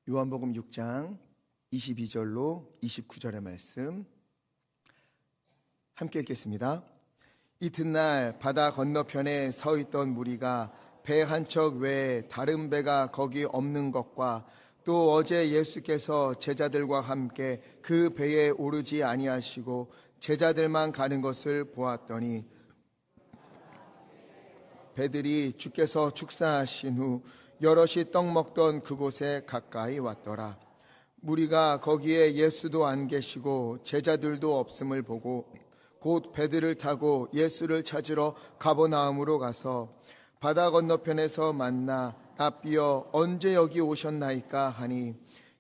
요한복음 6장 22절로 29절의 말씀 함께 읽겠습니다. 이튿날 바다 건너편에 서 있던 무리가 배 한 척 외에 다른 배가 거기 없는 것과 또 어제 예수께서 제자들과 함께 그 배에 오르지 아니하시고 제자들만 가는 것을 보았더니 배들이 주께서 축사하신 후 여럿이 떡 먹던 그곳에 가까이 왔더라. 무리가 거기에 예수도 안 계시고 제자들도 없음을 보고 곧 배들을 타고 예수를 찾으러 가버나움으로 가서 바다 건너편에서 만나 랍비여 언제 여기 오셨나이까 하니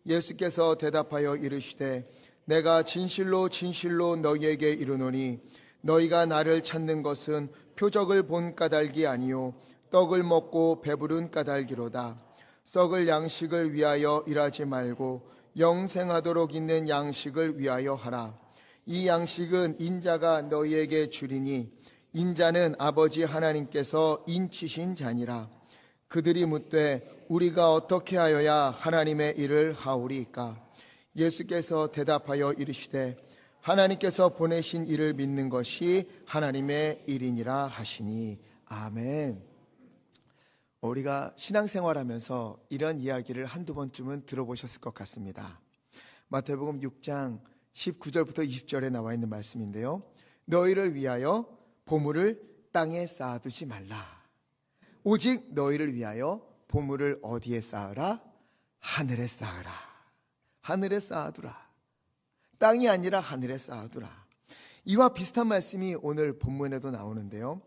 예수께서 대답하여 이르시되 내가 진실로 진실로 너희에게 이르노니 너희가 나를 찾는 것은 표적을 본 까닭이 아니요 떡을 먹고 배부른 까닭이로다. 썩을 양식을 위하여 일하지 말고 영생하도록 있는 양식을 위하여 하라. 이 양식은 인자가 너희에게 주리니 인자는 아버지 하나님께서 인치신 자니라. 그들이 묻되 우리가 어떻게 하여야 하나님의 일을 하오리이까? 예수께서 대답하여 이르시되 하나님께서 보내신 이를 믿는 것이 하나님의 일이니라 하시니. 아멘. 우리가 신앙생활하면서 이런 이야기를 한두 번쯤은 들어보셨을 것 같습니다. 마태복음 6장 19절부터 20절에 나와 있는 말씀인데요, 너희를 위하여 보물을 땅에 쌓아두지 말라. 오직 너희를 위하여 보물을 어디에 쌓으라? 하늘에 쌓으라. 하늘에 쌓아두라. 땅이 아니라 하늘에 쌓아두라. 이와 비슷한 말씀이 오늘 본문에도 나오는데요,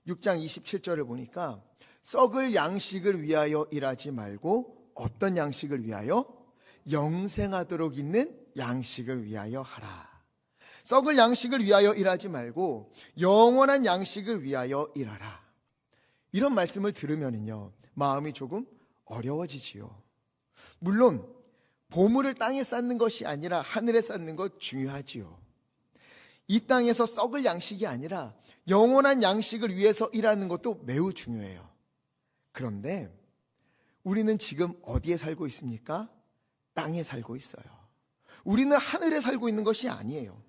6장 27절을 보니까 썩을 양식을 위하여 일하지 말고 어떤 양식을 위하여? 영생하도록 있는 양식을 위하여 하라. 썩을 양식을 위하여 일하지 말고 영원한 양식을 위하여 일하라. 이런 말씀을 들으면요, 마음이 조금 어려워지지요. 물론 보물을 땅에 쌓는 것이 아니라 하늘에 쌓는 것 중요하지요. 이 땅에서 썩을 양식이 아니라 영원한 양식을 위해서 일하는 것도 매우 중요해요. 그런데 우리는 지금 어디에 살고 있습니까? 땅에 살고 있어요. 우리는 하늘에 살고 있는 것이 아니에요.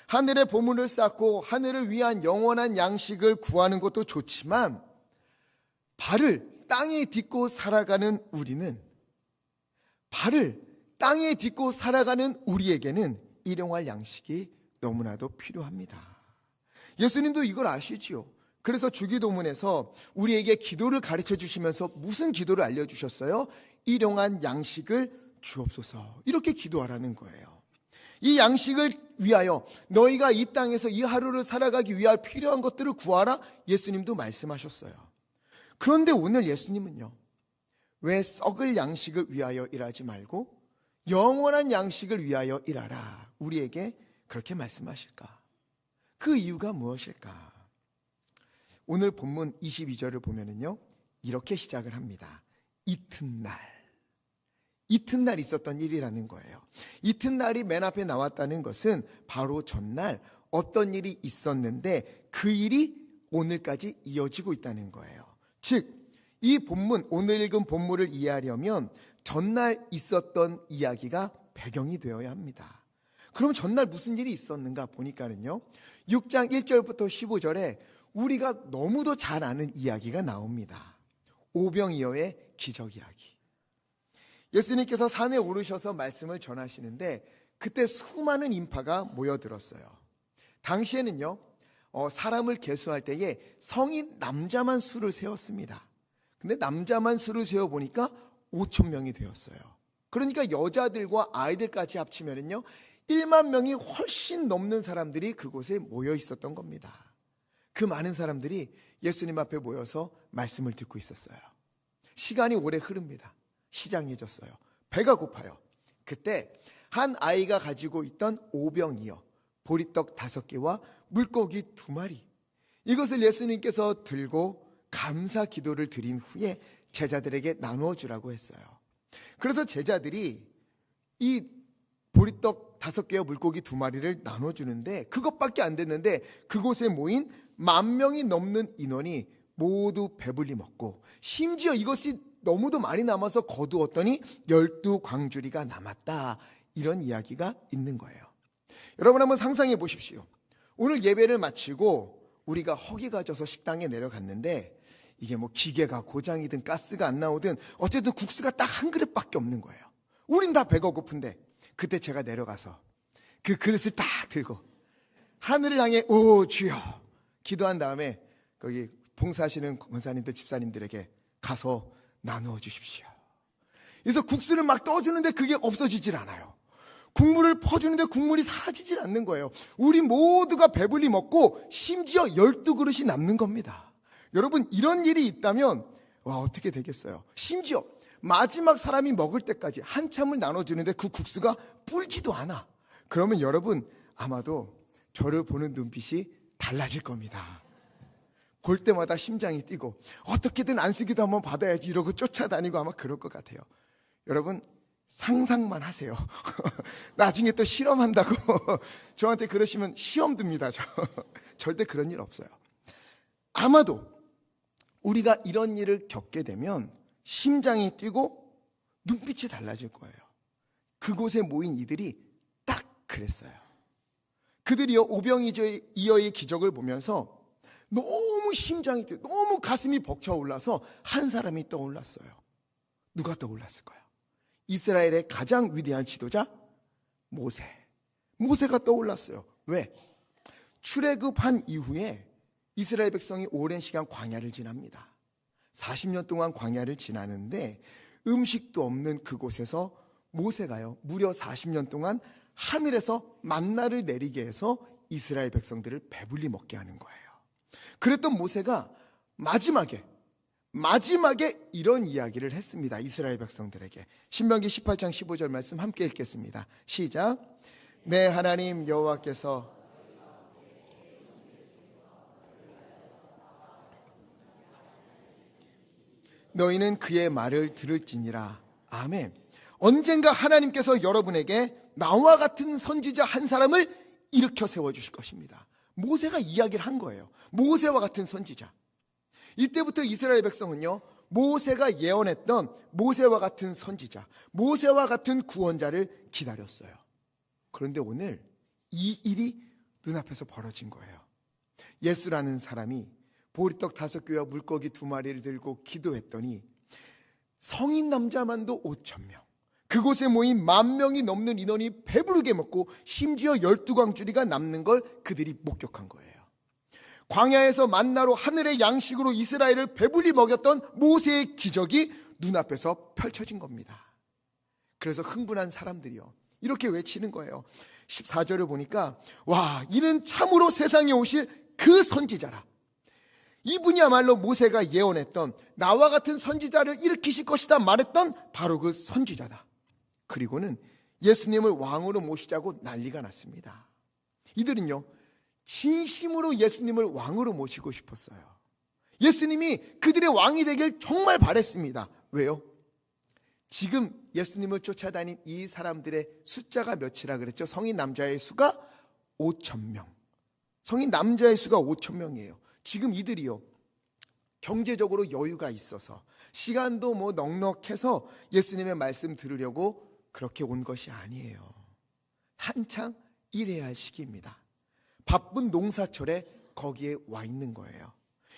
하늘에 보물을 쌓고 하늘을 위한 영원한 양식을 구하는 것도 좋지만 발을 땅에 딛고 살아가는 우리는, 발을 땅에 딛고 살아가는 우리에게는 일용할 양식이 너무나도 필요합니다. 예수님도 이걸 아시지요. 그래서 주기도문에서 우리에게 기도를 가르쳐 주시면서 무슨 기도를 알려주셨어요? 일용한 양식을 주옵소서. 이렇게 기도하라는 거예요. 이 양식을 위하여 너희가 이 땅에서 이 하루를 살아가기 위해 필요한 것들을 구하라. 예수님도 말씀하셨어요. 그런데 오늘 예수님은요, 왜 썩을 양식을 위하여 일하지 말고 영원한 양식을 위하여 일하라, 우리에게 그렇게 말씀하실까? 그 이유가 무엇일까? 오늘 본문 22절을 보면은요, 이렇게 시작을 합니다. 이튿날 있었던 일이라는 거예요. 이튿날이 맨 앞에 나왔다는 것은 바로 전날 어떤 일이 있었는데 그 일이 오늘까지 이어지고 있다는 거예요. 즉, 이 본문, 오늘 읽은 본문을 이해하려면 전날 있었던 이야기가 배경이 되어야 합니다. 그럼 전날 무슨 일이 있었는가 보니까는요, 6장 1절부터 15절에 우리가 너무도 잘 아는 이야기가 나옵니다. 오병이어의 기적 이야기. 예수님께서 산에 오르셔서 말씀을 전하시는데 그때 수많은 인파가 모여들었어요. 당시에는요, 사람을 계수할 때에 성인 남자만 수를 세웠습니다. 근데 남자만 수를 세어보니까 5천 명이 되었어요. 그러니까 여자들과 아이들까지 합치면은요, 1만 명이 훨씬 넘는 사람들이 그곳에 모여 있었던 겁니다. 그 많은 사람들이 예수님 앞에 모여서 말씀을 듣고 있었어요. 시간이 오래 흐릅니다. 시장해졌어요. 배가 고파요. 그때 한 아이가 가지고 있던 오병이어, 보리떡 5개와 물고기 2마리, 이것을 예수님께서 들고 감사 기도를 드린 후에 제자들에게 나누어 주라고 했어요. 그래서 제자들이 이 보리떡 5개와 물고기 2마리를 나눠주는데 그것밖에 안 됐는데 그곳에 모인 10,000명이 넘는 인원이 모두 배불리 먹고, 심지어 이것이 너무도 많이 남아서 거두었더니 12광주리가 남았다. 이런 이야기가 있는 거예요. 여러분 한번 상상해 보십시오. 오늘 예배를 마치고 우리가 허기가 져서 식당에 내려갔는데 이게 뭐 기계가 고장이든 가스가 안 나오든 어쨌든 국수가 딱 한 그릇밖에 없는 거예요. 우린 다 배가 고픈데 그때 제가 내려가서 그 그릇을 딱 들고 하늘을 향해 오 주여 기도한 다음에 거기 봉사하시는 권사님들 집사님들에게 가서 나누어 주십시오. 그래서 국수를 막 떠주는데 그게 없어지질 않아요. 국물을 퍼주는데 국물이 사라지질 않는 거예요. 우리 모두가 배불리 먹고 심지어 12그릇이 남는 겁니다. 여러분 이런 일이 있다면 와 어떻게 되겠어요. 심지어 마지막 사람이 먹을 때까지 한참을 나눠주는데 그 국수가 불지도 않아. 그러면 여러분 아마도 저를 보는 눈빛이 달라질 겁니다. 볼 때마다 심장이 뛰고 어떻게든 안쓰기도 한번 받아야지 이러고 쫓아다니고 아마 그럴 것 같아요. 여러분 상상만 하세요. 나중에 또 실험한다고 저한테 그러시면 시험 듭니다. 절대 그런 일 없어요. 아마도 우리가 이런 일을 겪게 되면 심장이 뛰고 눈빛이 달라질 거예요. 그곳에 모인 이들이 딱 그랬어요. 그들이요 오병이어의 기적을 보면서 너무 심장이 뛰고 너무 가슴이 벅차올라서 한 사람이 떠올랐어요. 누가 떠올랐을까요? 이스라엘의 가장 위대한 지도자 모세. 모세가 떠올랐어요. 왜? 출애굽한 이후에 이스라엘 백성이 오랜 시간 광야를 지납니다. 40년 동안 광야를 지나는데 음식도 없는 그곳에서 모세가요 무려 40년 동안 하늘에서 만나를 내리게 해서 이스라엘 백성들을 배불리 먹게 하는 거예요. 그랬던 모세가 마지막에 이런 이야기를 했습니다. 이스라엘 백성들에게. 신명기 18장 15절 말씀 함께 읽겠습니다. 시작. 내 하나님 여호와께서 너희는 그의 말을 들을지니라. 아멘. 언젠가 하나님께서 여러분에게 나와 같은 선지자 한 사람을 일으켜 세워주실 것입니다. 모세가 이야기를 한 거예요. 모세와 같은 선지자. 이때부터 이스라엘 백성은요 모세가 예언했던 모세와 같은 선지자, 모세와 같은 구원자를 기다렸어요. 그런데 오늘 이 일이 눈앞에서 벌어진 거예요. 예수라는 사람이 보리떡 5개와 물고기 2마리를 들고 기도했더니 성인 남자만도 5,000명, 그곳에 모인 10,000명이 넘는 인원이 배부르게 먹고 심지어 12광주리가 남는 걸 그들이 목격한 거예요. 광야에서 만나로 하늘의 양식으로 이스라엘을 배불리 먹였던 모세의 기적이 눈앞에서 펼쳐진 겁니다. 그래서 흥분한 사람들이요 이렇게 외치는 거예요. 14절을 보니까 와 이는 참으로 세상에 오실 그 선지자라. 이분이야말로 모세가 예언했던 나와 같은 선지자를 일으키실 것이다 말했던 바로 그 선지자다. 그리고는 예수님을 왕으로 모시자고 난리가 났습니다. 이들은요 진심으로 예수님을 왕으로 모시고 싶었어요. 예수님이 그들의 왕이 되길 정말 바랬습니다. 왜요? 지금 예수님을 쫓아다닌 이 사람들의 숫자가 몇이라 그랬죠? 성인 남자의 수가 5,000명. 성인 남자의 수가 5,000명이에요. 지금 이들이요 경제적으로 여유가 있어서 시간도 뭐 넉넉해서 예수님의 말씀 들으려고 그렇게 온 것이 아니에요. 한창 일해야 할 시기입니다. 바쁜 농사철에 거기에 와 있는 거예요.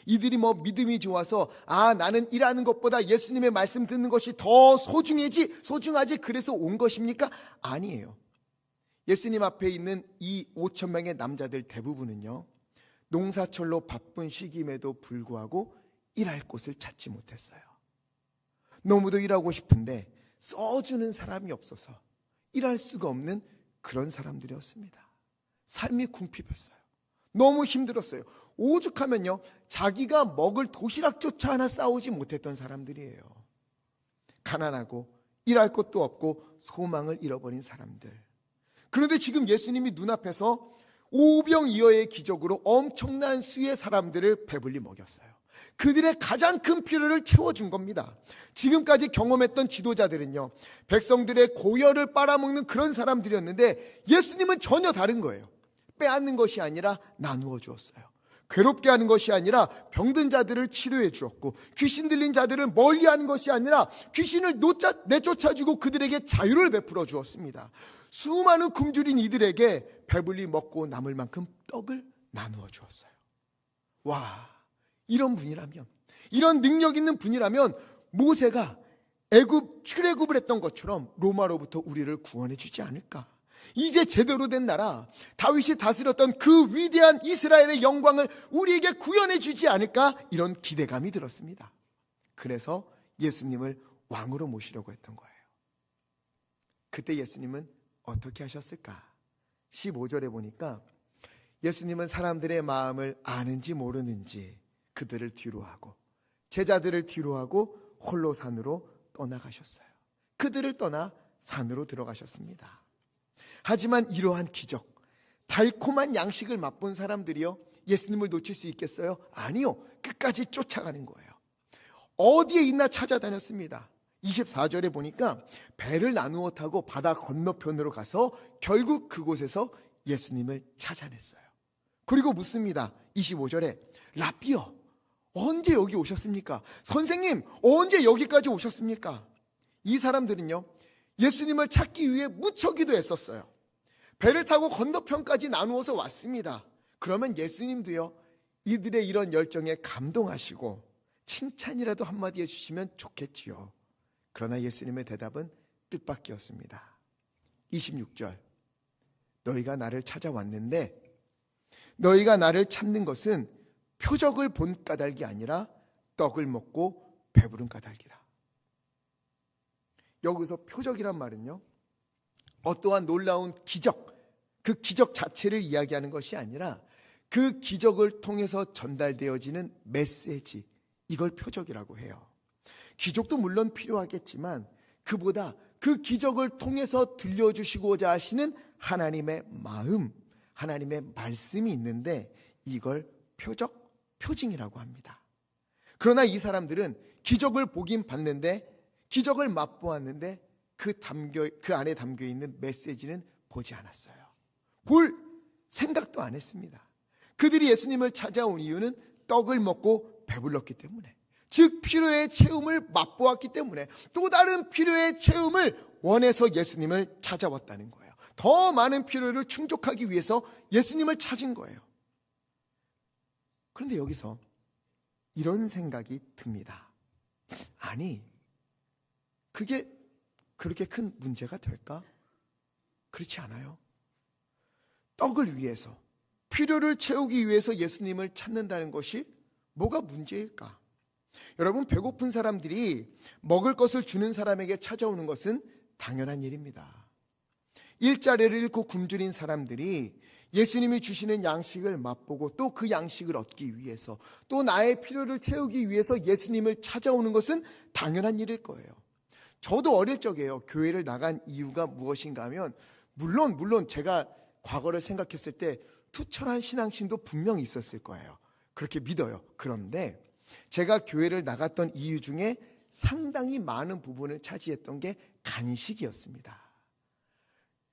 이들이 뭐 믿음이 좋아서 나는 일하는 것보다 예수님의 말씀 듣는 것이 더 소중하지 그래서 온 것입니까? 아니에요. 예수님 앞에 있는 이 5,000명의 남자들 대부분은요 농사철로 바쁜 시기임에도 불구하고 일할 곳을 찾지 못했어요. 너무도 일하고 싶은데 써주는 사람이 없어서 일할 수가 없는 그런 사람들이었습니다. 삶이 궁핍했어요. 너무 힘들었어요. 오죽하면요 자기가 먹을 도시락조차 하나 싸우지 못했던 사람들이에요. 가난하고 일할 곳도 없고 소망을 잃어버린 사람들. 그런데 지금 예수님이 눈앞에서 오병이어의 기적으로 엄청난 수의 사람들을 배불리 먹였어요. 그들의 가장 큰 필요를 채워준 겁니다. 지금까지 경험했던 지도자들은요 백성들의 고열을 빨아먹는 그런 사람들이었는데 예수님은 전혀 다른 거예요. 빼앗는 것이 아니라 나누어 주었어요. 괴롭게 하는 것이 아니라 병든 자들을 치료해 주었고, 귀신 들린 자들을 멀리하는 것이 아니라 귀신을 내쫓아주고 그들에게 자유를 베풀어 주었습니다. 수많은 굶주린 이들에게 배불리 먹고 남을 만큼 떡을 나누어 주었어요. 와, 이런 분이라면, 이런 능력 있는 분이라면 모세가 출애굽을 했던 것처럼 로마로부터 우리를 구원해 주지 않을까? 이제 제대로 된 나라, 다윗이 다스렸던 그 위대한 이스라엘의 영광을 우리에게 구현해 주지 않을까? 이런 기대감이 들었습니다. 그래서 예수님을 왕으로 모시려고 했던 거예요. 그때 예수님은 어떻게 하셨을까? 15절에 보니까 예수님은 사람들의 마음을 아는지 모르는지 그들을 뒤로하고 제자들을 뒤로하고 홀로 산으로 떠나가셨어요. 그들을 떠나 산으로 들어가셨습니다. 하지만 이러한 기적, 달콤한 양식을 맛본 사람들이요, 예수님을 놓칠 수 있겠어요? 아니요. 끝까지 쫓아가는 거예요. 어디에 있나 찾아다녔습니다. 24절에 보니까 배를 나누어 타고 바다 건너편으로 가서 결국 그곳에서 예수님을 찾아냈어요. 그리고 묻습니다. 25절에 라비어, 언제 여기 오셨습니까? 선생님, 언제 여기까지 오셨습니까? 이 사람들은요, 예수님을 찾기 위해 무척 기도했었어요. 배를 타고 건너편까지 나누어서 왔습니다. 그러면 예수님도요, 이들의 이런 열정에 감동하시고 칭찬이라도 한마디 해주시면 좋겠지요. 그러나 예수님의 대답은 뜻밖이었습니다. 26절, 너희가 나를 찾아왔는데 너희가 나를 찾는 것은 표적을 본 까닭이 아니라 떡을 먹고 배부른 까닭이다. 여기서 표적이란 말은요, 어떠한 놀라운 기적, 그 기적 자체를 이야기하는 것이 아니라 그 기적을 통해서 전달되어지는 메시지, 이걸 표적이라고 해요. 기적도 물론 필요하겠지만 그보다 그 기적을 통해서 들려주시고자 하시는 하나님의 마음, 하나님의 말씀이 있는데 이걸 표징이라고 합니다. 그러나 이 사람들은 기적을 보긴 봤는데, 기적을 맛보았는데 그 안에 담겨 있는 메시지는 보지 않았어요. 볼 생각도 안 했습니다. 그들이 예수님을 찾아온 이유는 떡을 먹고 배불렀기 때문에, 즉 필요의 체험을 맛보았기 때문에, 또 다른 필요의 체험을 원해서 예수님을 찾아왔다는 거예요. 더 많은 필요를 충족하기 위해서 예수님을 찾은 거예요. 그런데 여기서 이런 생각이 듭니다. 아니, 그게 그렇게 큰 문제가 될까? 그렇지 않아요. 떡을 위해서, 필요를 채우기 위해서 예수님을 찾는다는 것이 뭐가 문제일까? 여러분, 배고픈 사람들이 먹을 것을 주는 사람에게 찾아오는 것은 당연한 일입니다. 일자리를 잃고 굶주린 사람들이 예수님이 주시는 양식을 맛보고 또 그 양식을 얻기 위해서, 또 나의 필요를 채우기 위해서 예수님을 찾아오는 것은 당연한 일일 거예요. 저도 어릴 적에요, 교회를 나간 이유가 무엇인가 하면, 물론 제가 과거를 생각했을 때 투철한 신앙심도 분명히 있었을 거예요. 그렇게 믿어요. 그런데 제가 교회를 나갔던 이유 중에 상당히 많은 부분을 차지했던 게 간식이었습니다.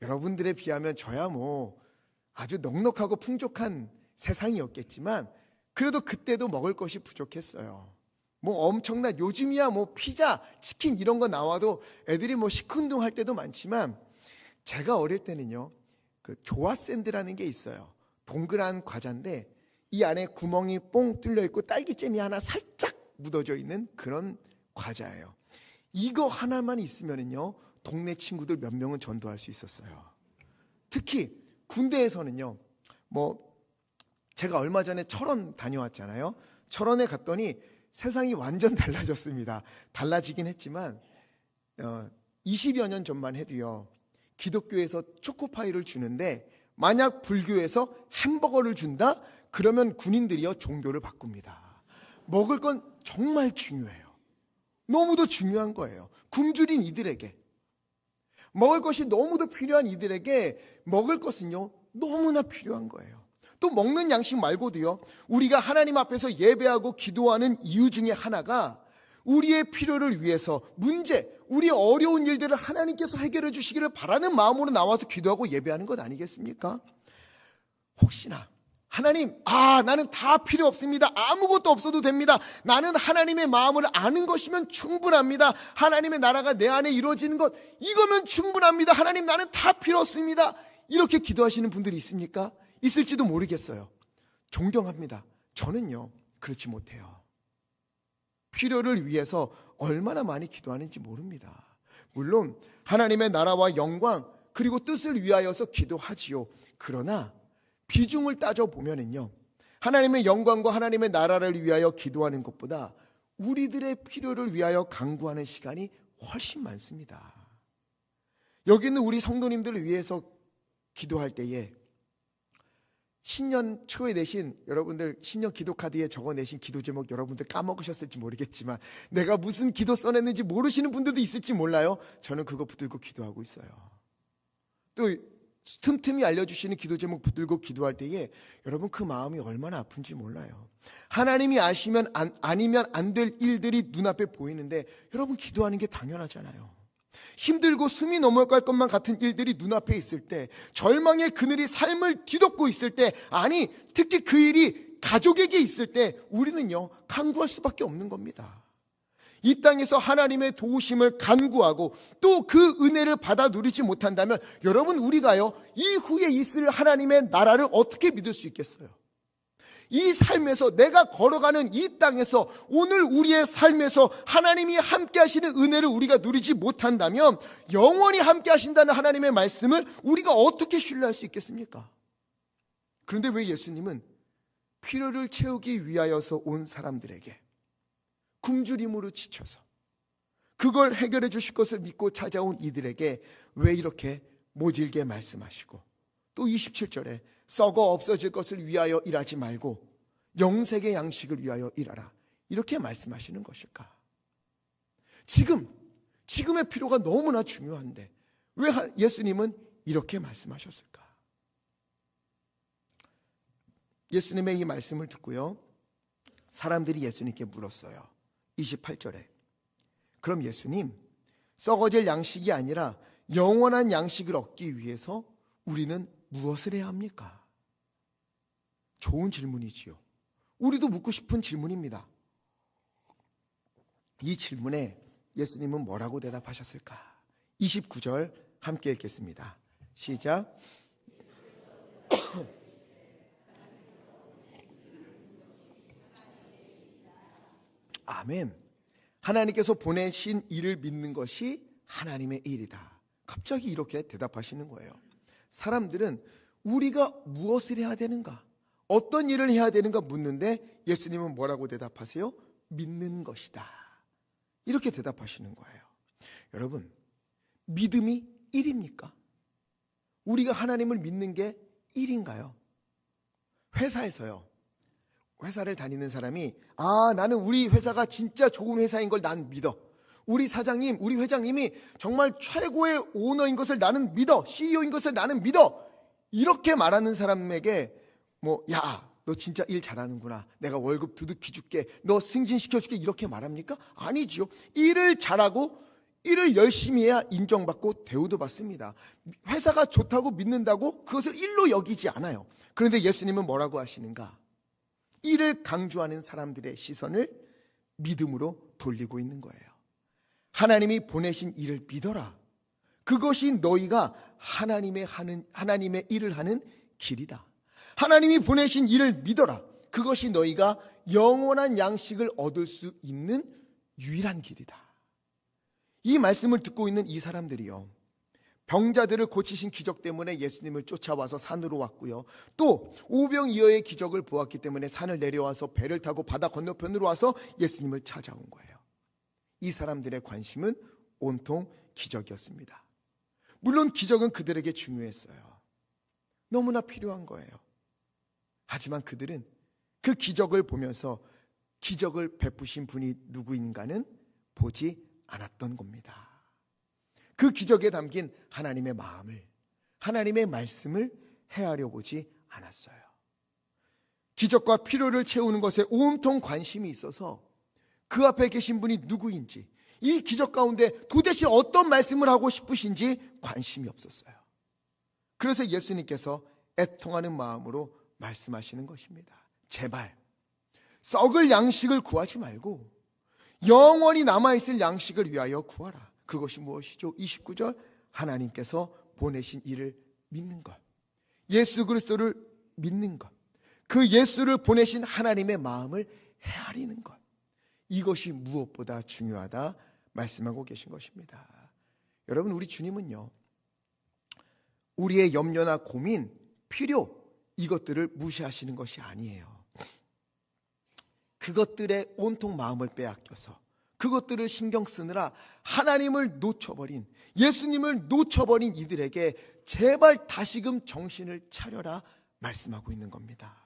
여러분들에 비하면 저야 아주 넉넉하고 풍족한 세상이었겠지만 그래도 그때도 먹을 것이 부족했어요. 엄청난, 요즘이야 피자, 치킨 이런 거 나와도 애들이 시큰둥할 때도 많지만, 제가 어릴 때는요, 그 조화샌드라는 게 있어요. 동그란 과자인데 이 안에 구멍이 뽕 뚫려 있고 딸기잼이 하나 살짝 묻어져 있는 그런 과자예요. 이거 하나만 있으면은요, 동네 친구들 몇 명은 전도할 수 있었어요. 특히 군대에서는요, 제가 얼마 전에 철원 다녀왔잖아요. 철원에 갔더니 세상이 완전 달라졌습니다. 달라지긴 했지만 20여 년 전만 해도요, 기독교에서 초코파이를 주는데 만약 불교에서 햄버거를 준다? 그러면 군인들이요, 종교를 바꿉니다. 먹을 건 정말 중요해요. 너무도 중요한 거예요. 굶주린 이들에게, 먹을 것이 너무도 필요한 이들에게 먹을 것은요, 너무나 필요한 거예요. 또 먹는 양식 말고도요, 우리가 하나님 앞에서 예배하고 기도하는 이유 중에 하나가 우리의 필요를 위해서, 우리의 어려운 일들을 하나님께서 해결해 주시기를 바라는 마음으로 나와서 기도하고 예배하는 것 아니겠습니까? 혹시나 하나님, 나는 다 필요 없습니다. 아무것도 없어도 됩니다. 나는 하나님의 마음을 아는 것이면 충분합니다. 하나님의 나라가 내 안에 이루어지는 것, 이거면 충분합니다. 하나님, 나는 다 필요 없습니다. 이렇게 기도하시는 분들이 있습니까? 있을지도 모르겠어요. 존경합니다. 저는요, 그렇지 못해요. 필요를 위해서 얼마나 많이 기도하는지 모릅니다. 물론 하나님의 나라와 영광 그리고 뜻을 위하여서 기도하지요. 그러나 비중을 따져보면은요, 하나님의 영광과 하나님의 나라를 위하여 기도하는 것보다 우리들의 필요를 위하여 간구하는 시간이 훨씬 많습니다. 여기 있는 우리 성도님들을 위해서 기도할 때에 신년 초에 내신, 여러분들 신년 기도 카드에 적어내신 기도 제목 여러분들 까먹으셨을지 모르겠지만 내가 무슨 기도 써냈는지 모르시는 분들도 있을지 몰라요. 저는 그거 붙들고 기도하고 있어요. 또 틈틈이 알려주시는 기도 제목 붙들고 기도할 때에 여러분 그 마음이 얼마나 아픈지 몰라요. 하나님이 아니면 안 될 일들이 눈앞에 보이는데 여러분 기도하는 게 당연하잖아요. 힘들고 숨이 넘어갈 것만 같은 일들이 눈앞에 있을 때, 절망의 그늘이 삶을 뒤덮고 있을 때, 아니 특히 그 일이 가족에게 있을 때 우리는요 간구할 수밖에 없는 겁니다. 이 땅에서 하나님의 도우심을 간구하고 또 그 은혜를 받아 누리지 못한다면 여러분 우리가요 이후에 있을 하나님의 나라를 어떻게 믿을 수 있겠어요? 이 삶에서 내가 걸어가는 이 땅에서 오늘 우리의 삶에서 하나님이 함께 하시는 은혜를 우리가 누리지 못한다면 영원히 함께 하신다는 하나님의 말씀을 우리가 어떻게 신뢰할 수 있겠습니까? 그런데 왜 예수님은 필요를 채우기 위하여서 온 사람들에게 굶주림으로 지쳐서 그걸 해결해 주실 것을 믿고 찾아온 이들에게 왜 이렇게 모질게 말씀하시고 또 27절에 썩어 없어질 것을 위하여 일하지 말고 영생의 양식을 위하여 일하라 이렇게 말씀하시는 것일까? 지금의 필요가 너무나 중요한데 왜 예수님은 이렇게 말씀하셨을까? 예수님의 이 말씀을 듣고요 사람들이 예수님께 물었어요. 28절에 그럼 예수님, 썩어질 양식이 아니라 영원한 양식을 얻기 위해서 우리는 무엇을 해야 합니까? 좋은 질문이지요. 우리도 묻고 싶은 질문입니다. 이 질문에 예수님은 뭐라고 대답하셨을까? 29절 함께 읽겠습니다. 시작. 아멘. 하나님께서 보내신 일을 믿는 것이 하나님의 일이다. 갑자기 이렇게 대답하시는 거예요. 사람들은 우리가 무엇을 해야 되는가? 어떤 일을 해야 되는가 묻는데 예수님은 뭐라고 대답하세요? 믿는 것이다. 이렇게 대답하시는 거예요. 여러분, 믿음이 일입니까? 우리가 하나님을 믿는 게 일인가요? 회사에서요. 회사를 다니는 사람이 나는 우리 회사가 진짜 좋은 회사인 걸 난 믿어. 우리 사장님, 우리 회장님이 정말 최고의 오너인 것을 나는 믿어. CEO인 것을 나는 믿어. 이렇게 말하는 사람에게 야, 너 진짜 일 잘하는구나. 내가 월급 두둑히 줄게. 너 승진시켜줄게. 이렇게 말합니까? 아니지요. 일을 잘하고 일을 열심히 해야 인정받고 대우도 받습니다. 회사가 좋다고 믿는다고 그것을 일로 여기지 않아요. 그런데 예수님은 뭐라고 하시는가? 일을 강조하는 사람들의 시선을 믿음으로 돌리고 있는 거예요. 하나님이 보내신 일을 믿어라. 그것이 너희가 하나님의 일을 하는 길이다. 하나님이 보내신 일을 믿어라. 그것이 너희가 영원한 양식을 얻을 수 있는 유일한 길이다. 이 말씀을 듣고 있는 이 사람들이요, 병자들을 고치신 기적 때문에 예수님을 쫓아와서 산으로 왔고요, 또 오병이어의 기적을 보았기 때문에 산을 내려와서 배를 타고 바다 건너편으로 와서 예수님을 찾아온 거예요. 이 사람들의 관심은 온통 기적이었습니다. 물론 기적은 그들에게 중요했어요. 너무나 필요한 거예요. 하지만 그들은 그 기적을 보면서 기적을 베푸신 분이 누구인가는 보지 않았던 겁니다. 그 기적에 담긴 하나님의 마음을, 하나님의 말씀을 헤아려 보지 않았어요. 기적과 필요를 채우는 것에 온통 관심이 있어서 그 앞에 계신 분이 누구인지, 이 기적 가운데 도대체 어떤 말씀을 하고 싶으신지 관심이 없었어요. 그래서 예수님께서 애통하는 마음으로 말씀하시는 것입니다. 제발 썩을 양식을 구하지 말고 영원히 남아있을 양식을 위하여 구하라. 그것이 무엇이죠? 29절, 하나님께서 보내신 이를 믿는 것, 예수 그리스도를 믿는 것, 그 예수를 보내신 하나님의 마음을 헤아리는 것, 이것이 무엇보다 중요하다 말씀하고 계신 것입니다. 여러분, 우리 주님은요, 우리의 염려나 고민, 필요, 이것들을 무시하시는 것이 아니에요. 그것들에 온통 마음을 빼앗겨서 그것들을 신경 쓰느라 하나님을 놓쳐버린, 예수님을 놓쳐버린 이들에게 제발 다시금 정신을 차려라 말씀하고 있는 겁니다.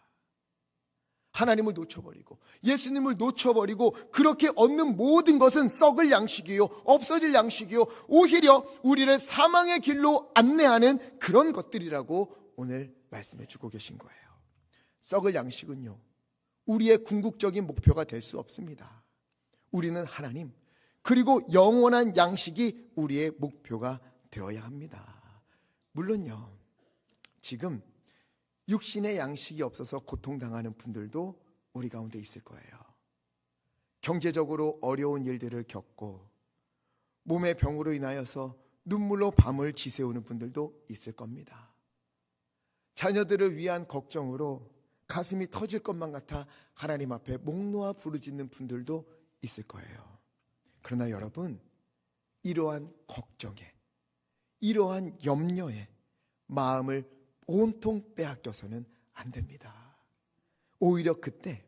하나님을 놓쳐버리고 예수님을 놓쳐버리고 그렇게 얻는 모든 것은 썩을 양식이요, 없어질 양식이요, 오히려 우리를 사망의 길로 안내하는 그런 것들이라고 오늘 말씀해 주고 계신 거예요. 썩을 양식은요, 우리의 궁극적인 목표가 될 수 없습니다. 우리는 하나님, 그리고 영원한 양식이 우리의 목표가 되어야 합니다. 물론요, 지금 육신의 양식이 없어서 고통당하는 분들도 우리 가운데 있을 거예요. 경제적으로 어려운 일들을 겪고 몸의 병으로 인하여서 눈물로 밤을 지새우는 분들도 있을 겁니다. 자녀들을 위한 걱정으로 가슴이 터질 것만 같아 하나님 앞에 목 놓아 부르짖는 분들도 있을 거예요. 그러나 여러분, 이러한 걱정에, 이러한 염려에 마음을 온통 빼앗겨서는 안 됩니다. 오히려 그때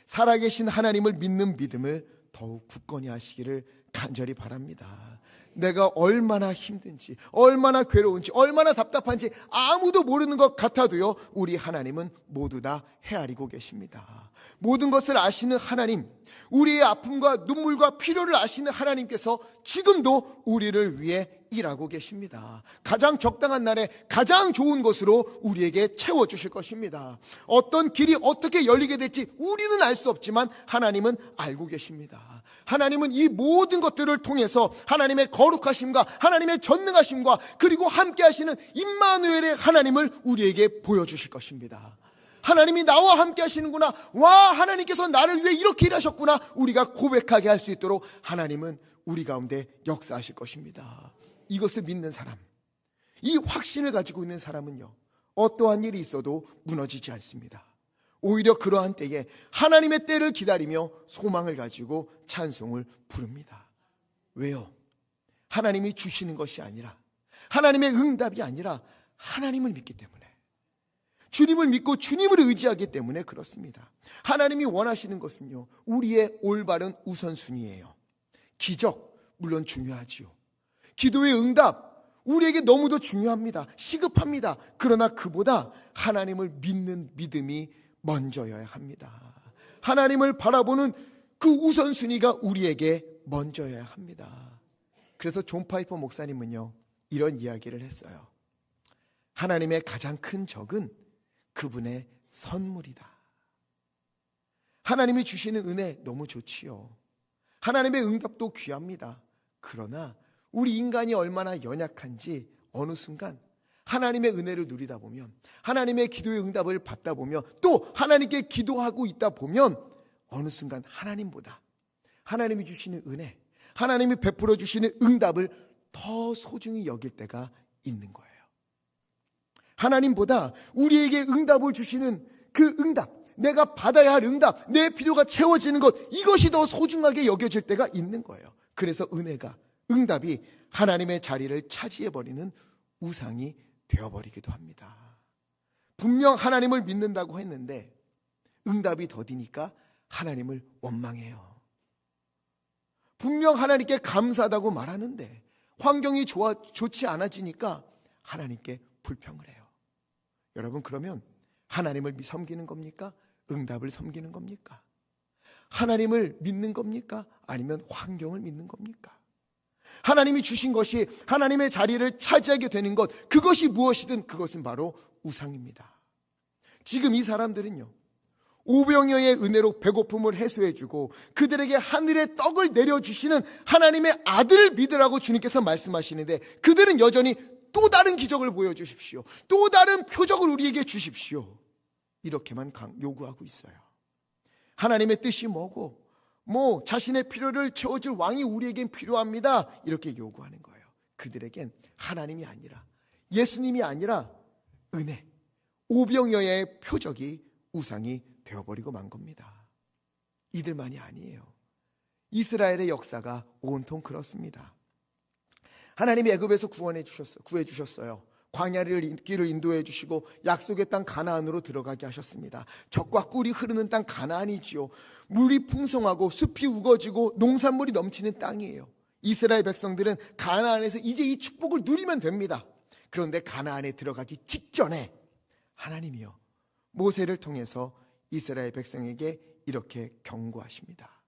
살아계신 하나님을 믿는 믿음을 더욱 굳건히 하시기를 간절히 바랍니다. 내가 얼마나 힘든지, 얼마나 괴로운지, 얼마나 답답한지 아무도 모르는 것 같아도요, 우리 하나님은 모두 다 헤아리고 계십니다. 모든 것을 아시는 하나님, 우리의 아픔과 눈물과 필요를 아시는 하나님께서 지금도 우리를 위해 일하고 계십니다. 가장 적당한 날에 가장 좋은 것으로 우리에게 채워주실 것입니다. 어떤 길이 어떻게 열리게 될지 우리는 알 수 없지만 하나님은 알고 계십니다. 하나님은 이 모든 것들을 통해서 하나님의 거룩하심과 하나님의 전능하심과 그리고 함께 하시는 임마누엘의 하나님을 우리에게 보여주실 것입니다. 하나님이 나와 함께 하시는구나, 와, 하나님께서 나를 위해 이렇게 일하셨구나, 우리가 고백하게 할 수 있도록 하나님은 우리 가운데 역사하실 것입니다. 이것을 믿는 사람, 이 확신을 가지고 있는 사람은요, 어떠한 일이 있어도 무너지지 않습니다. 오히려 그러한 때에 하나님의 때를 기다리며 소망을 가지고 찬송을 부릅니다. 왜요? 하나님이 주시는 것이 아니라, 하나님의 응답이 아니라 하나님을 믿기 때문에, 주님을 믿고 주님을 의지하기 때문에 그렇습니다. 하나님이 원하시는 것은요, 우리의 올바른 우선순위예요. 기적, 물론 중요하지요. 기도의 응답, 우리에게 너무도 중요합니다. 시급합니다. 그러나 그보다 하나님을 믿는 믿음이 먼저여야 합니다. 하나님을 바라보는 그 우선순위가 우리에게 먼저여야 합니다. 그래서 존 파이퍼 목사님은요, 이런 이야기를 했어요. 하나님의 가장 큰 적은 그분의 선물이다. 하나님이 주시는 은혜 너무 좋지요. 하나님의 응답도 귀합니다. 그러나 우리 인간이 얼마나 연약한지 어느 순간 하나님의 은혜를 누리다 보면, 하나님의 기도의 응답을 받다 보면, 또 하나님께 기도하고 있다 보면 어느 순간 하나님보다 하나님이 주시는 은혜, 하나님이 베풀어 주시는 응답을 더 소중히 여길 때가 있는 거예요. 하나님보다 우리에게 응답을 주시는 그 응답, 내가 받아야 할 응답, 내 필요가 채워지는 것, 이것이 더 소중하게 여겨질 때가 있는 거예요. 그래서 은혜가, 응답이 하나님의 자리를 차지해버리는 우상이 되어버리기도 합니다. 분명 하나님을 믿는다고 했는데 응답이 더디니까 하나님을 원망해요. 분명 하나님께 감사하다고 말하는데 환경이 좋지 않아지니까 하나님께 불평을 해요. 여러분, 그러면 하나님을 섬기는 겁니까? 응답을 섬기는 겁니까? 하나님을 믿는 겁니까? 아니면 환경을 믿는 겁니까? 하나님이 주신 것이 하나님의 자리를 차지하게 되는 것, 그것이 무엇이든 그것은 바로 우상입니다. 지금 이 사람들은요, 오병이어의 은혜로 배고픔을 해소해주고 그들에게 하늘의 떡을 내려주시는 하나님의 아들을 믿으라고 주님께서 말씀하시는데, 그들은 여전히 또 다른 기적을 보여주십시오, 또 다른 표적을 우리에게 주십시오, 이렇게만 요구하고 있어요. 하나님의 뜻이 뭐고 자신의 필요를 채워줄 왕이 우리에겐 필요합니다, 이렇게 요구하는 거예요. 그들에겐 하나님이 아니라, 예수님이 아니라 은혜, 오병이어의 표적이 우상이 되어버리고 만 겁니다. 이들만이 아니에요. 이스라엘의 역사가 온통 그렇습니다. 하나님이 애굽에서 구해 주셨어요. 광야를 길을 인도해 주시고 약속의 땅 가나안으로 들어가게 하셨습니다. 젖과 꿀이 흐르는 땅 가나안이지요. 물이 풍성하고 숲이 우거지고 농산물이 넘치는 땅이에요. 이스라엘 백성들은 가나안에서 이제 이 축복을 누리면 됩니다. 그런데 가나안에 들어가기 직전에 하나님이요, 모세를 통해서 이스라엘 백성에게 이렇게 경고하십니다.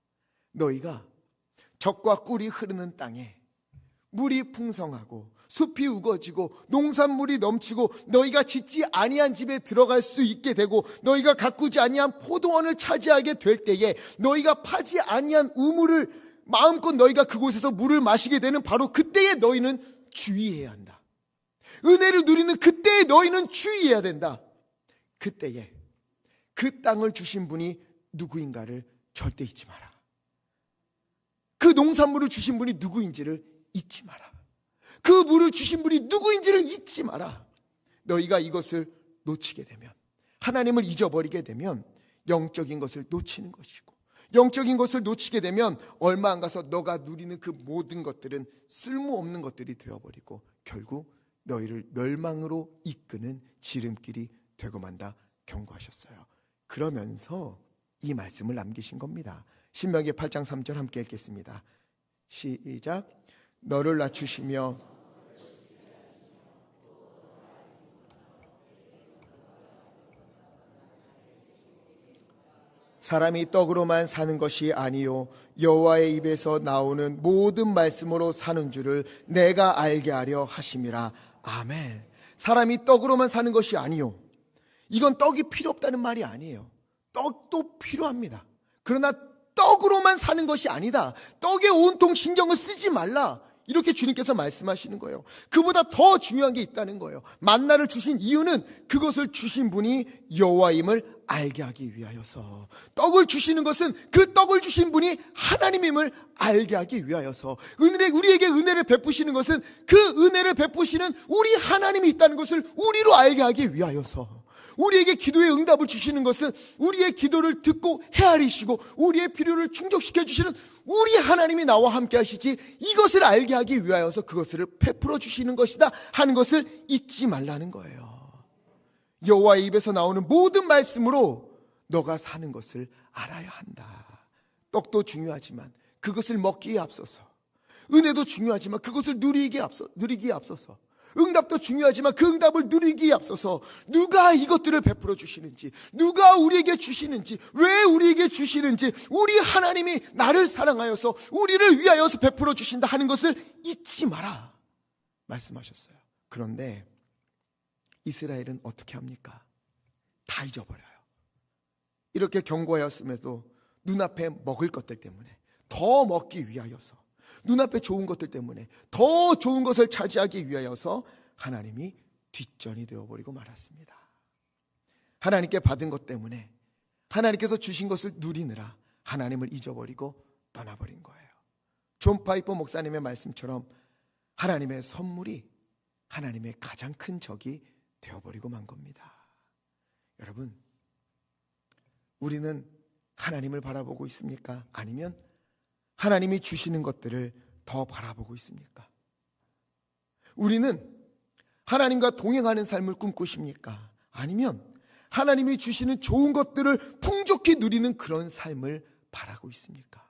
너희가 젖과 꿀이 흐르는 땅에 물이 풍성하고 숲이 우거지고 농산물이 넘치고 너희가 짓지 아니한 집에 들어갈 수 있게 되고 너희가 가꾸지 아니한 포도원을 차지하게 될 때에 너희가 파지 아니한 우물을 마음껏 너희가 그곳에서 물을 마시게 되는 바로 그때에 너희는 주의해야 한다. 은혜를 누리는 그때에 너희는 주의해야 된다. 그때에 그 땅을 주신 분이 누구인가를 절대 잊지 마라. 그 농산물을 주신 분이 누구인지를 잊지 마라. 그 물을 주신 분이 누구인지를 잊지 마라. 너희가 이것을 놓치게 되면, 하나님을 잊어버리게 되면 영적인 것을 놓치는 것이고, 영적인 것을 놓치게 되면 얼마 안 가서 너가 누리는 그 모든 것들은 쓸모없는 것들이 되어버리고 결국 너희를 멸망으로 이끄는 지름길이 되고 만다 경고하셨어요. 그러면서 이 말씀을 남기신 겁니다. 신명기 8장 3절 함께 읽겠습니다. 시작. 너를 낮추시며 사람이 떡으로만 사는 것이 아니요 여호와의 입에서 나오는 모든 말씀으로 사는 줄을 내가 알게 하려 하심이라. 아멘. 사람이 떡으로만 사는 것이 아니요, 이건 떡이 필요 없다는 말이 아니에요. 떡도 필요합니다. 그러나 떡으로만 사는 것이 아니다. 떡에 온통 신경을 쓰지 말라, 이렇게 주님께서 말씀하시는 거예요. 그보다 더 중요한 게 있다는 거예요. 만나를 주신 이유는 그것을 주신 분이 여호와임을 알게 하기 위하여서, 떡을 주시는 것은 그 떡을 주신 분이 하나님임을 알게 하기 위하여서, 우리에게 은혜를 베푸시는 것은 그 은혜를 베푸시는 우리 하나님이 있다는 것을 우리로 알게 하기 위하여서, 우리에게 기도의 응답을 주시는 것은 우리의 기도를 듣고 헤아리시고 우리의 필요를 충족시켜 주시는 우리 하나님이 나와 함께 하시지, 이것을 알게 하기 위하여서 그것을 베풀어 주시는 것이다 하는 것을 잊지 말라는 거예요. 여호와의 입에서 나오는 모든 말씀으로 너가 사는 것을 알아야 한다. 떡도 중요하지만 그것을 먹기에 앞서서, 은혜도 중요하지만 그것을 누리기에 앞서서, 응답도 중요하지만 그 응답을 누리기에 앞서서 누가 이것들을 베풀어 주시는지, 누가 우리에게 주시는지, 왜 우리에게 주시는지, 우리 하나님이 나를 사랑하여서 우리를 위하여서 베풀어 주신다 하는 것을 잊지 마라 말씀하셨어요. 그런데 이스라엘은 어떻게 합니까? 다 잊어버려요. 이렇게 경고하였음에도 눈앞에 먹을 것들 때문에, 더 먹기 위하여서, 눈앞에 좋은 것들 때문에 더 좋은 것을 차지하기 위하여서 하나님이 뒷전이 되어버리고 말았습니다. 하나님께 받은 것 때문에, 하나님께서 주신 것을 누리느라 하나님을 잊어버리고 떠나버린 거예요. 존 파이퍼 목사님의 말씀처럼 하나님의 선물이 하나님의 가장 큰 적이 되어버리고 만 겁니다. 여러분, 우리는 하나님을 바라보고 있습니까? 아니면 하나님이 주시는 것들을 더 바라보고 있습니까? 우리는 하나님과 동행하는 삶을 꿈꾸십니까? 아니면 하나님이 주시는 좋은 것들을 풍족히 누리는 그런 삶을 바라고 있습니까?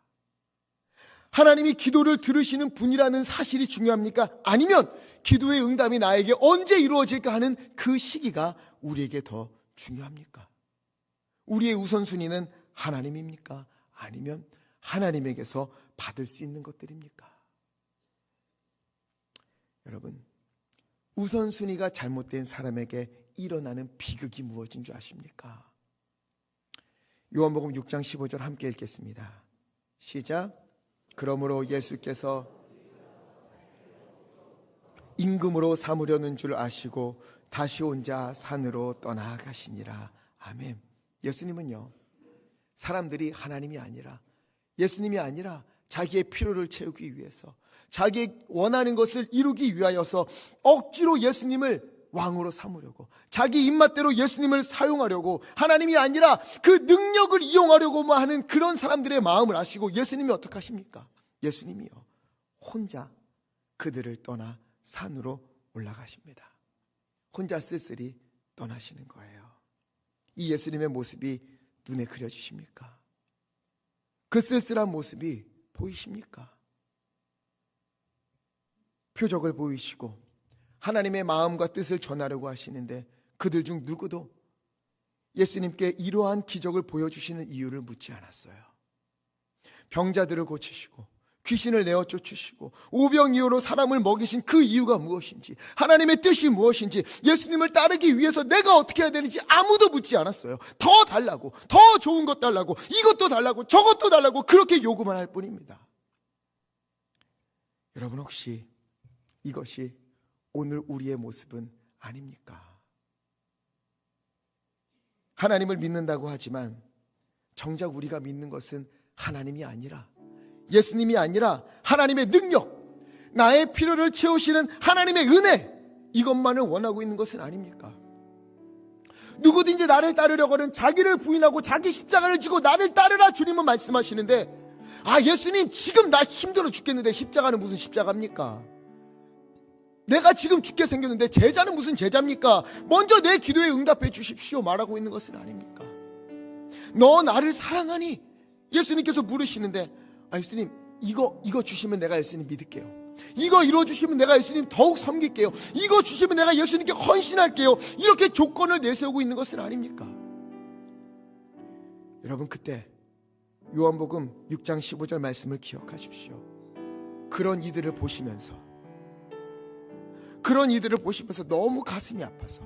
하나님이 기도를 들으시는 분이라는 사실이 중요합니까? 아니면 기도의 응답이 나에게 언제 이루어질까 하는 그 시기가 우리에게 더 중요합니까? 우리의 우선순위는 하나님입니까? 아니면 하나님에게서 받을 수 있는 것들입니까? 여러분, 우선순위가 잘못된 사람에게 일어나는 비극이 무엇인 줄 아십니까? 요한복음 6장 15절 함께 읽겠습니다. 시작. 그러므로 예수께서 임금으로 삼으려는 줄 아시고 다시 혼자 산으로 떠나가시니라. 아멘. 예수님은요, 사람들이 하나님이 아니라, 예수님이 아니라 자기의 필요를 채우기 위해서, 자기 원하는 것을 이루기 위하여서 억지로 예수님을 왕으로 삼으려고, 자기 입맛대로 예수님을 사용하려고, 하나님이 아니라 그 능력을 이용하려고 하는 그런 사람들의 마음을 아시고 예수님이 어떻게 하십니까? 예수님이요, 혼자 그들을 떠나 산으로 올라가십니다. 혼자 쓸쓸히 떠나시는 거예요. 이 예수님의 모습이 눈에 그려지십니까? 그 쓸쓸한 모습이 보이십니까? 표적을 보이시고 하나님의 마음과 뜻을 전하려고 하시는데 그들 중 누구도 예수님께 이러한 기적을 보여주시는 이유를 묻지 않았어요. 병자들을 고치시고 귀신을 내어 쫓으시고 오병이어로 사람을 먹이신 그 이유가 무엇인지, 하나님의 뜻이 무엇인지, 예수님을 따르기 위해서 내가 어떻게 해야 되는지 아무도 묻지 않았어요. 더 달라고, 더 좋은 것 달라고, 이것도 달라고, 저것도 달라고 그렇게 요구만 할 뿐입니다. 여러분, 혹시 이것이 오늘 우리의 모습은 아닙니까? 하나님을 믿는다고 하지만 정작 우리가 믿는 것은 하나님이 아니라, 예수님이 아니라 하나님의 능력, 나의 필요를 채우시는 하나님의 은혜, 이것만을 원하고 있는 것은 아닙니까? 누구든지 나를 따르려고 하는, 자기를 부인하고 자기 십자가를 지고 나를 따르라 주님은 말씀하시는데, 아, 예수님 지금 나 힘들어 죽겠는데 십자가는 무슨 십자가입니까? 내가 지금 죽게 생겼는데 제자는 무슨 제자입니까? 먼저 내 기도에 응답해 주십시오 말하고 있는 것은 아닙니까? 너 나를 사랑하니? 예수님께서 물으시는데, 아, 예수님 이거 주시면 내가 예수님 믿을게요. 이거 이루어주시면 내가 예수님 더욱 섬길게요. 이거 주시면 내가 예수님께 헌신할게요. 이렇게 조건을 내세우고 있는 것은 아닙니까? 여러분, 그때 요한복음 6장 15절 말씀을 기억하십시오. 그런 이들을 보시면서 너무 가슴이 아파서,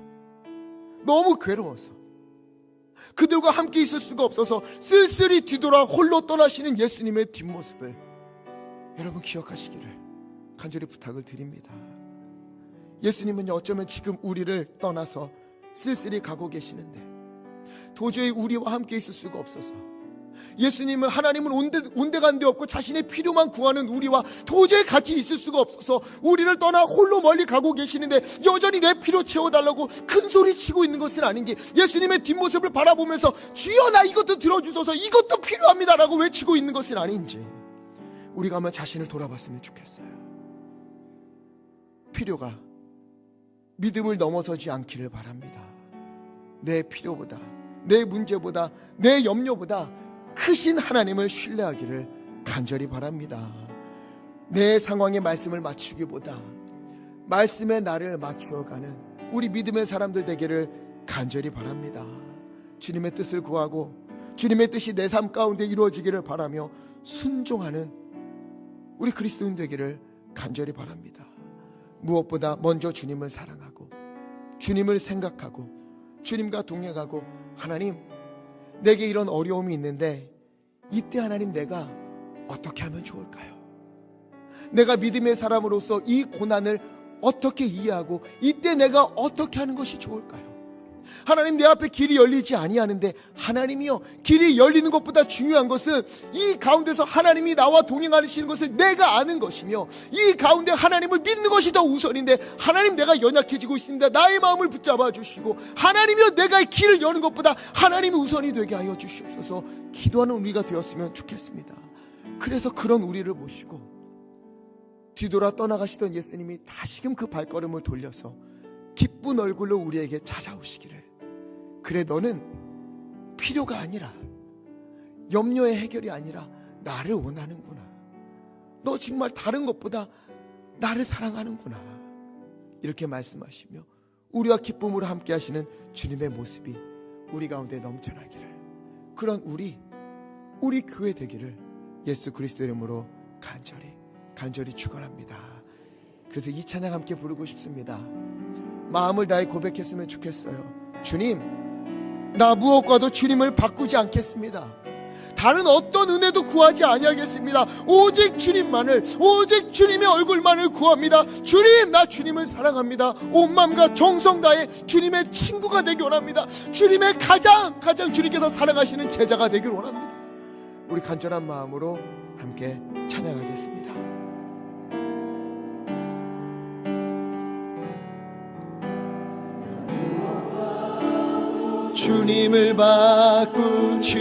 너무 괴로워서, 그들과 함께 있을 수가 없어서 쓸쓸히 뒤돌아 홀로 떠나시는 예수님의 뒷모습을 여러분 기억하시기를 간절히 부탁을 드립니다. 예수님은 어쩌면 지금 우리를 떠나서 쓸쓸히 가고 계시는데 도저히 우리와 함께 있을 수가 없어서, 예수님은, 하나님은 온데간데 없고 자신의 필요만 구하는 우리와 도저히 같이 있을 수가 없어서 우리를 떠나 홀로 멀리 가고 계시는데 여전히 내 필요 채워달라고 큰 소리 치고 있는 것은 아닌 게, 예수님의 뒷모습을 바라보면서 주여 나 이것도 들어주소서, 이것도 필요합니다라고 외치고 있는 것은 아닌지 우리가 한번 자신을 돌아봤으면 좋겠어요. 필요가 믿음을 넘어서지 않기를 바랍니다. 내 필요보다, 내 문제보다, 내 염려보다 크신 하나님을 신뢰하기를 간절히 바랍니다. 내 상황에 말씀을 맞추기보다 말씀에 나를 맞추어가는 우리 믿음의 사람들 되기를 간절히 바랍니다. 주님의 뜻을 구하고 주님의 뜻이 내 삶 가운데 이루어지기를 바라며 순종하는 우리 그리스도인 되기를 간절히 바랍니다. 무엇보다 먼저 주님을 사랑하고 주님을 생각하고 주님과 동행하고, 하나님 내게 이런 어려움이 있는데 이때 하나님 내가 어떻게 하면 좋을까요? 내가 믿음의 사람으로서 이 고난을 어떻게 이해하고 이때 내가 어떻게 하는 것이 좋을까요? 하나님, 내 앞에 길이 열리지 아니하는데 하나님이요, 길이 열리는 것보다 중요한 것은 이 가운데서 하나님이 나와 동행하시는 것을 내가 아는 것이며, 이 가운데 하나님을 믿는 것이 더 우선인데, 하나님 내가 연약해지고 있습니다. 나의 마음을 붙잡아 주시고, 하나님이요 내가 길을 여는 것보다 하나님이 우선이 되게 하여 주시옵소서. 기도하는 우리가 되었으면 좋겠습니다. 그래서 그런 우리를 보시고 뒤돌아 떠나가시던 예수님이 다시금 그 발걸음을 돌려서 기쁜 얼굴로 우리에게 찾아오시기를, 그래 너는 필요가 아니라, 염려의 해결이 아니라 나를 원하는구나, 너 정말 다른 것보다 나를 사랑하는구나, 이렇게 말씀하시며 우리와 기쁨으로 함께 하시는 주님의 모습이 우리 가운데 넘쳐나기를, 그런 우리 교회 되기를 예수 그리스도 이름으로 간절히 축원합니다. 그래서 이 찬양 함께 부르고 싶습니다. 마음을 다해 고백했으면 좋겠어요. 주님, 나 무엇과도 주님을 바꾸지 않겠습니다. 다른 어떤 은혜도 구하지 아니하겠습니다. 오직 주님만을, 오직 주님의 얼굴만을 구합니다. 주님, 나 주님을 사랑합니다. 온 마음과 정성 다해 주님의 친구가 되기 원합니다. 주님의 가장 주님께서 사랑하시는 제자가 되길 원합니다. 우리 간절한 마음으로 함께 찬양하겠습니다. 주님을 바꾸지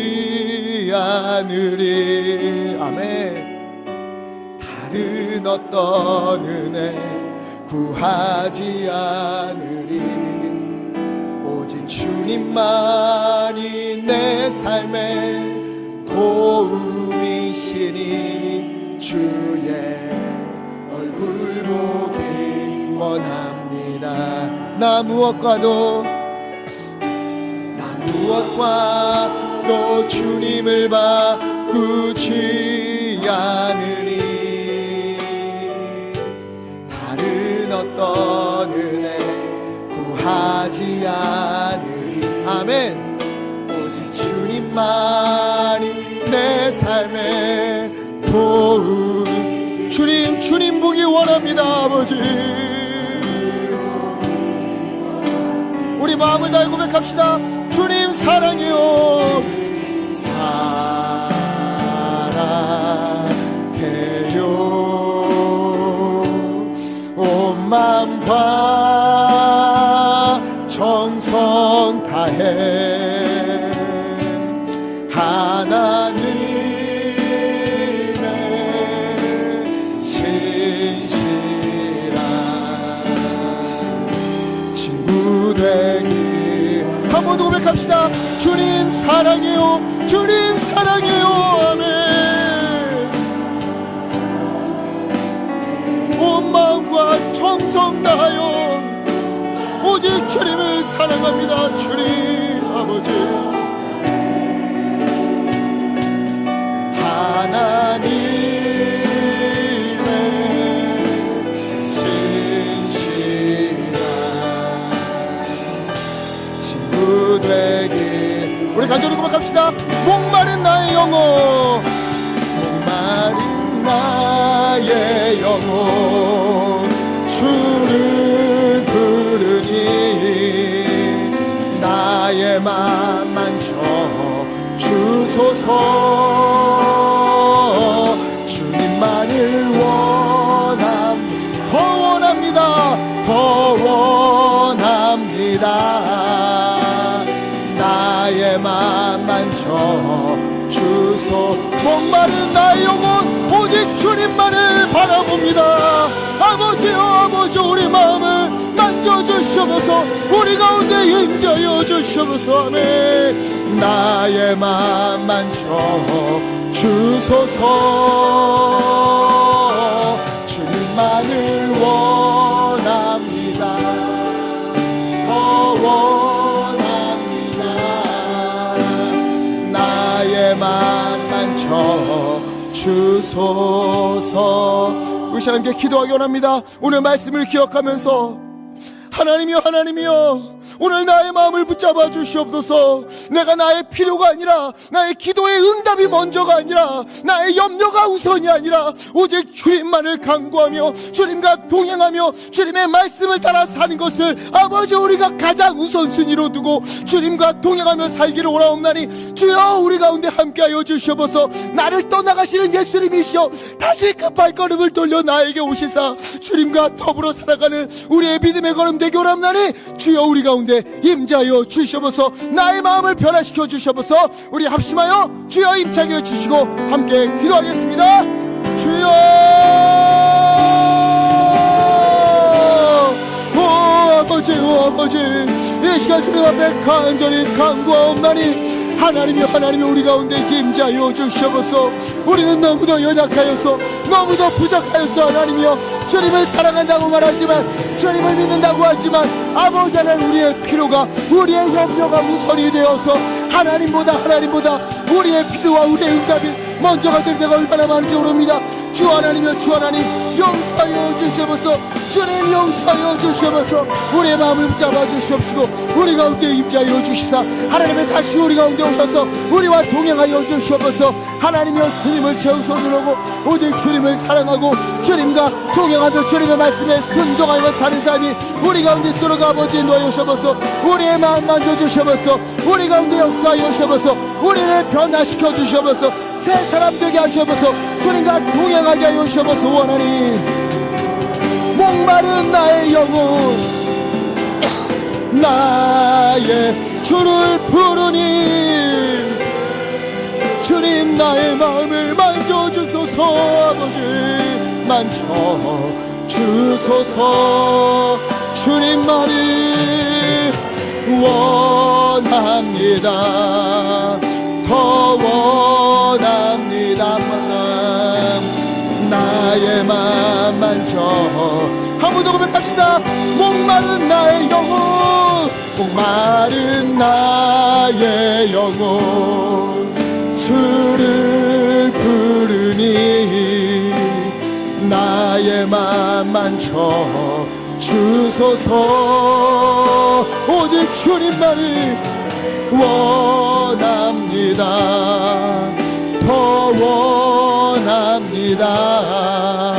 않으리. 아멘. 다른 어떤 은혜 구하지 않으리. 오직 주님만이 내 삶의 도움이시니 주의 얼굴 보기 원합니다. 나 무엇과도 주님을 바꾸지 않으니. 다른 어떤 은혜 구하지 않으리. 아멘. 오직 주님만이 내 삶의 도움. 주님 보기 원합니다. 아버지, 우리 마음을 다해 고백합시다. 주님 사랑해요. 사랑해요. 온 마음과 정성 다해 하나님의 신실한 친구 되기. 한 번 더 고백합시다. 주님 사랑해요. 주님 사랑해요. 아멘. 온 마음과 정성 다하여 오직 주님을 사랑합니다. 주님 아버지, 하나님의 신실한 친구 되기. 우리 간절히 고백합시다. 목마른 나의 영혼, 목마른 나의 영혼 주를 부르니 나의 맘 만져 주소서. 주님만을 더 원합니다. 더 원합니다. 나의 맘 만져 주소. 목마른 나의 영혼 오직 주님만을 바라봅니다. 아버지요, 아버지, 우리 마음을 만져주시옵소서. 우리 가운데 임재하여 주시옵소서. 아멘. 나의 맘 만져 주소서. 주님만을 원합니다. 더 원합니다. 나의 맘 만져 주소서. 우리 사람께 기도하기 원합니다. 오늘 말씀을 기억하면서 하나님이여, 하나님이여, 오늘 나의 마음을 붙잡아 주시옵소서. 내가 나의 필요가 아니라, 나의 기도의 응답이 먼저가 아니라, 나의 염려가 우선이 아니라 오직 주님만을 간구하며 주님과 동행하며 주님의 말씀을 따라 사는 것을 아버지 우리가 가장 우선순위로 두고 주님과 동행하며 살기를 원하옵나니 주여 우리 가운데 함께하여 주시옵소서. 나를 떠나가시는 예수님이시여 다시 그 발걸음을 돌려 나에게 오시사 주님과 더불어 살아가는 우리의 믿음의 걸음 되기 원하옵나니 주여 우리 가운데 임재하여 주시옵소서. 나의 마음을 변화시켜 주시옵소서. 우리 합심하여 주여 임창해 주시고 함께 기도하겠습니다. 주여, 오 아버지, 오 아버지, 이 시간 주님 앞에 간절히 간구하옵나니 하나님이여, 하나님이여, 우리 가운데 임재하여 주시옵소서. 우리는 너무도 연약하여서 너무도 부족하여서 하나님이여 주님을 사랑한다고 말하지만 주님을 믿는다고 하지만 아버지 하나님 우리의 필요가 우리의 염려가 우선이 되어서 하나님보다 우리의 필요와 우리의 응답이 먼저가 될 때가 얼마나 많은지 모릅니다. 주 하나님이여 주 하나님 용서하여 주시옵소서. 주님 용서하여 주시옵소서. 우리의 마음을 붙잡아 주시옵시고 우리 가운데 임자하여 주시사 하나님의 다시 우리 가운데 오셔서 우리와 동행하여 주시옵소서. 하나님이여 주님을 제 손으로 오고 오직 주님을 사랑하고 주님과 동행하며 주님의 말씀에 순종하며 사는 삶이 우리 가운데 있도록 아버지 인도하여 주시옵소서. 우리의 마음 만져주시옵소서. 우리 가운데 역사하여 주시옵소서. 우리를 변화시켜 주시옵소서. 새 사람 되게 하시옵소서. 주님과 동행하게 하여 주시옵소서. 원하니 목마른 나의 영혼 나의 주를 부르니 주님 나의 마음을 만져주소서. 아버지 만져주소서. 주님만이 원합니다. 더 원합니다. 나의 맘 만져 한번 더 고백합시다. 목마른 나의 영혼 목마른 나의 영혼 주를 부르니 나의 맘 만져 주소서. 오직 주님만이 원합니다. 더 원합니다.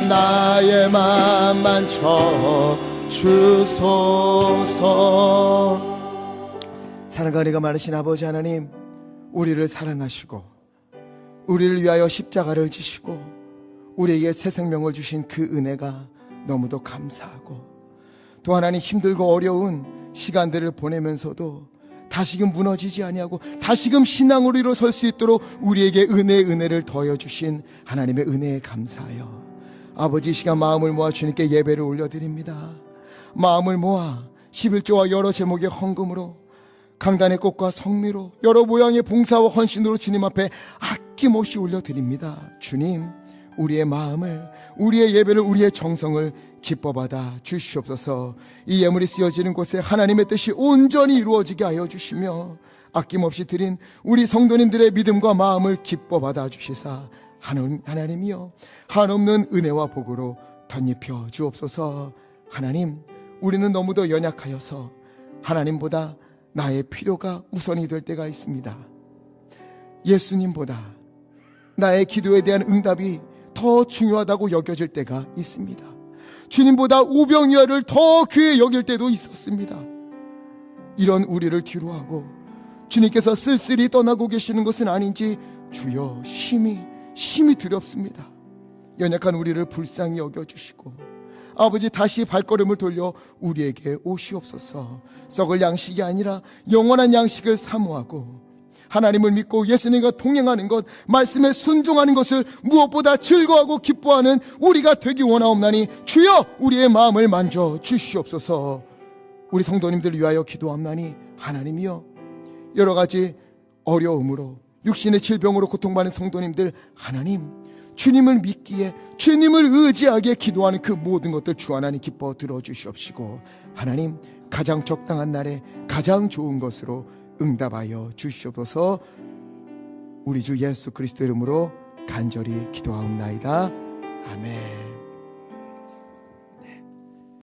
나의 맘 만져 주소서. 사랑과 은혜가 많으신 아버지 하나님, 우리를 사랑하시고 우리를 위하여 십자가를 지시고 우리에게 새 생명을 주신 그 은혜가 너무도 감사하고, 또 하나님 힘들고 어려운 시간들을 보내면서도 다시금 무너지지 아니하고 다시금 신앙으로 일어설 수 있도록 우리에게 은혜를 더하여 주신 하나님의 은혜에 감사하여 아버지, 이 시간 마음을 모아 주님께 예배를 올려드립니다. 마음을 모아 11조와 여러 제목의 헌금으로, 강단의 꽃과 성미로, 여러 모양의 봉사와 헌신으로 주님 앞에 아낌없이 올려드립니다. 주님, 우리의 마음을, 우리의 예배를, 우리의 정성을 기뻐받아 주시옵소서. 이 예물이 쓰여지는 곳에 하나님의 뜻이 온전히 이루어지게 하여 주시며 아낌없이 드린 우리 성도님들의 믿음과 마음을 기뻐받아 주시사 하나님이여 한없는 은혜와 복으로 덧입혀 주옵소서. 하나님, 우리는 너무도 연약하여서 하나님보다 나의 필요가 우선이 될 때가 있습니다. 예수님보다 나의 기도에 대한 응답이 더 중요하다고 여겨질 때가 있습니다. 주님보다 우병이어를 더 귀히 여길 때도 있었습니다. 이런 우리를 뒤로하고 주님께서 쓸쓸히 떠나고 계시는 것은 아닌지 주여 심히 두렵습니다. 연약한 우리를 불쌍히 여겨주시고 아버지, 다시 발걸음을 돌려 우리에게 오시옵소서. 썩을 양식이 아니라 영원한 양식을 사모하고 하나님을 믿고 예수님과 동행하는 것, 말씀에 순종하는 것을 무엇보다 즐거워하고 기뻐하는 우리가 되기 원하옵나니 주여 우리의 마음을 만져 주시옵소서. 우리 성도님들을 위하여 기도합나니 하나님이여, 여러 가지 어려움으로 육신의 질병으로 고통받는 성도님들, 하나님 주님을 믿기에, 주님을 의지하기에 기도하는 그 모든 것들 주 하나님 기뻐 들어주시옵시고, 하나님 가장 적당한 날에 가장 좋은 것으로 응답하여 주시옵소서. 우리 주 예수 그리스도 이름으로 간절히 기도하옵나이다. 아멘.